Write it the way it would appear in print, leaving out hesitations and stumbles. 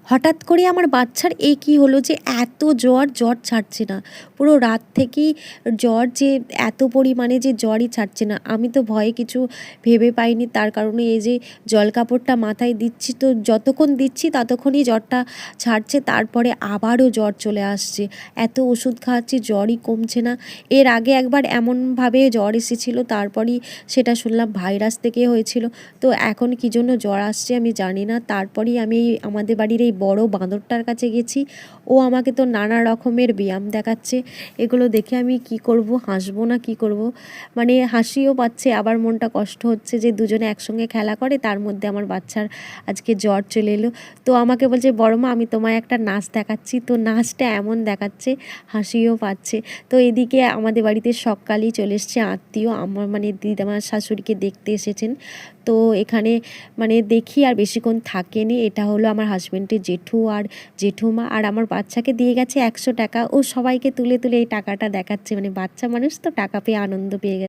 হঠাৎ করে আমার বাচ্চার এই কী হলো যে এত জ্বর ছাড়ছে না। পুরো রাত থেকেই জ্বর, যে এত পরিমাণে যে জ্বরই ছাড়ছে না। আমি তো ভয়ে কিছু ভেবে পাইনি, তার কারণে এই যে জলকাপড়টা মাথায় দিচ্ছি, তো যতক্ষণ দিচ্ছি ততক্ষণই জ্বরটা ছাড়ছে, তারপরে আবারও জ্বর চলে আসছে। এত ওষুধ খাওয়াচ্ছি, জ্বরই কমছে না। এর আগে একবার এমনভাবে জ্বর এসেছিলো, তারপরই সেটা শুনলাম ভাইরাস থেকে হয়েছিল। তো এখন কী জন্য জ্বর আসছে আমি জানি না। তারপরেই আমি আমাদের বাড়ির এই বড় বাঁদরটার কাছে গেছি। ও আমাকে তো নানা রকমের ব্যায়াম দেখাচ্ছে। এগুলো দেখে আমি কি করব, হাসবো না কি করব, মানে হাসিও পাচ্ছে, আবার মনটা কষ্ট হচ্ছে যে দুজনে একসঙ্গে খেলা করে, তার মধ্যে আমার বাচ্চার আজকে জ্বর চলে এলো। তো আমাকে বলছে, বড় মা আমি তোমায় একটা নাচ দেখাচ্ছি। তো নাচটা এমন দেখাচ্ছে, হাসিও পাচ্ছে। তো এদিকে আমাদের বাড়িতে সকালেই চলে এসছে আত্মীয়, আমার মানে দিদামার শাশুড়িকে দেখতে এসেছেন। তো এখানে মানে দেখি আর বেশিক্ষণ থাকেনি। এটা হলো আমার হাজব্যান্ডের জেঠু আর জেঠুমা, আর আমার বাচ্চাকে দিয়ে গেছে 100 টাকা। ও সবাইকে তুলে তুলে এই টাকাটা দেখাচ্ছে, মানে বাচ্চা মানুষ তো টাকা পেয়ে আনন্দ পেয়ে গেছে।